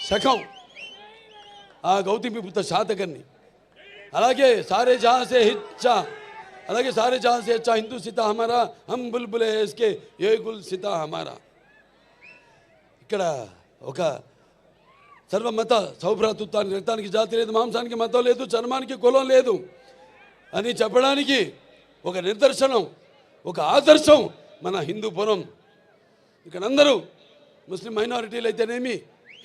శకం ఆ గౌతమిపుత్ర శాతకర్ణి, అలాగే సారే జహాసే హిచ్చా, అలాగే సారే జహాసే హెచ్చా హిందూ సీతా హమారా హమ్ బుల్బులే ఎస్కే ఏ గుల్ సీతా హమారా. ఇక్కడ ఒక సర్వమత సౌభ్రాతృత్వానికి, రక్తానికి జాతి లేదు, మాంసానికి మతం లేదు, చర్మానికి కులం లేదు అని చెప్పడానికి ఒక నిదర్శనం, ఒక ఆదర్శం మన హిందూపురం. ఇక్కడ అందరూ ముస్లిం మైనారిటీలు అయితేనేమి,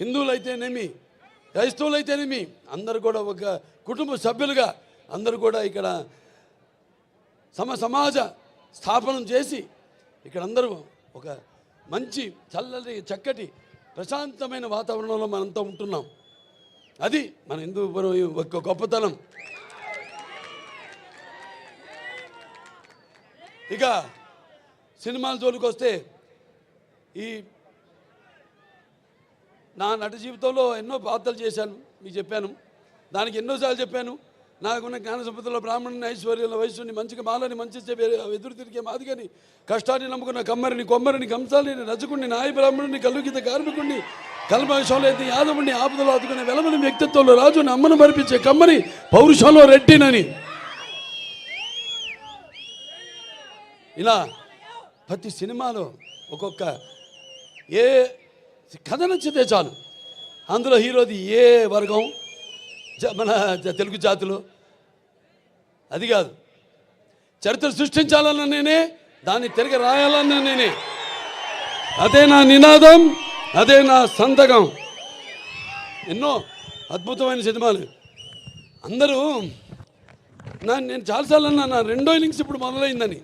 హిందువులు అయితేనేమి, క్రైస్తవులు అయితేనేమి, అందరూ కూడా ఒక కుటుంబ సభ్యులుగా అందరూ కూడా ఇక్కడ సమాజ స్థాపనం చేసి ఇక్కడ అందరూ ఒక మంచి చల్లటి చక్కటి ప్రశాంతమైన వాతావరణంలో మనంతా ఉంటున్నాం. అది మన హిందూపురం ఒక గొప్పతనం. ఇక సినిమాల జోలికి వస్తే, ఈ నా నట జీవితంలో ఎన్నో పాత్రలు చేశాను, మీకు చెప్పాను. దానికి ఎన్నోసార్లు చెప్పాను. నాకున్న జ్ఞాన సంపదలో బ్రాహ్మణుని, ఐశ్వర్యంలో వయస్సుని, మంచిగా మాలని, మంచి ఎదురు తిరిగే మాదిగని, కష్టాన్ని నమ్ముకున్న కమ్మరిని, కొమ్మరిని, కంసాలిని, రజకుడిని, నాయ బ్రాహ్మణుని, కల్లుగీత కార్మికుడిని, కల్మషంలో అయితే యాదవుని, ఆపదలో ఆదుకునే వెలమని, వ్యక్తిత్వంలో రాజుని, అమ్మను మరిపించే కమ్మని, పౌరుషంలో రెడ్డినని, ఇలా ప్రతి సినిమాలో ఒక్కొక్క ఏ కథ నచ్చితే చాలు, అందులో హీరోది ఏ వర్గం, మన తెలుగు జాతిలో అది కాదు. చరిత్ర సృష్టించాలన్న నేనే, దాన్ని తిరిగి రాయాలన్న నేనే. అదే నా నినాదం, అదే నా సంతకం. ఎన్నో అద్భుతమైన సినిమాలు. అందరూ నేను చాలాసార్లు అన్నా, నా రెండో ఇన్నింగ్స్ ఇప్పుడు మొదలైందని.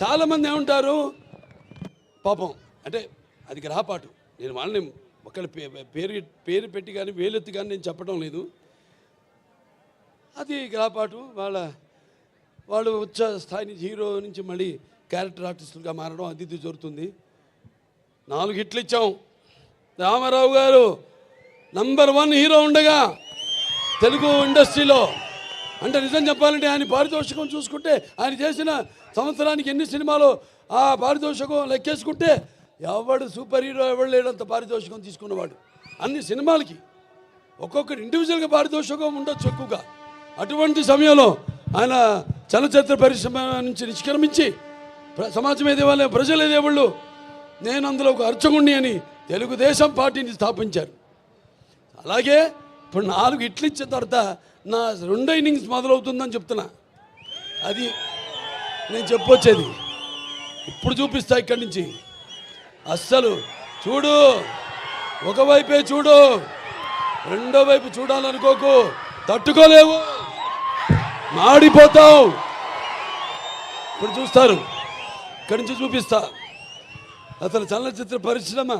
చాలామంది ఏమంటారు, పాపం అంటే అది గ్రహపాటు. నేను వాళ్ళని ఒకళ్ళ పేరు పెట్టి కానీ వేలెత్తి కానీ నేను చెప్పడం లేదు. అది గ్రహపాటు. వాళ్ళు ఉచ్చ స్థాయి నుంచి, హీరో నుంచి మళ్ళీ క్యారెక్టర్ ఆర్టిస్టులుగా మారడం అది ఇది జరుగుతుంది. 4 హిట్లు ఇచ్చాం. రామారావు గారు నంబర్ 1 హీరో ఉండగా తెలుగు ఇండస్ట్రీలో, అంటే నిజం చెప్పాలంటే ఆయన పారితోషికం చూసుకుంటే, ఆయన చేసిన సంవత్సరానికి ఎన్ని సినిమాలు ఆ పారితోషికం లెక్కేసుకుంటే ఎవడు సూపర్ హీరో ఎవడు లేడంత పారితోషికం తీసుకున్నవాడు. అన్ని సినిమాలకి ఒక్కొక్కటి ఇండివిజువల్గా పారితోషికం ఉండొచ్చు ఎక్కువగా. అటువంటి సమయంలో ఆయన చలనచిత్ర పరిశ్రమ నుంచి నిష్క్రమించి సమాజం ఏదేవాళ్ళు, ప్రజలు ఏదేవాళ్ళు, నేను అందులో ఒక అర్చకుణ్ణి అని తెలుగుదేశం పార్టీని స్థాపించారు. అలాగే ఇప్పుడు 4 హిట్లు ఇచ్చిన తర్వాత నా రెండో ఇన్నింగ్స్ మొదలవుతుందని చెప్తున్నా. అది నేను చెప్పొచ్చేది. ఇప్పుడు చూపిస్తా ఇక్కడి నుంచి. అస్సలు చూడు, ఒకవైపే చూడు, రెండో వైపు చూడాలనుకోకు, తట్టుకోలేవు, మాడిపోతావు. ఇప్పుడు చూస్తారు, ఇక్కడి నుంచి చూపిస్తా. అసలు చలనచిత్ర పరిశ్రమ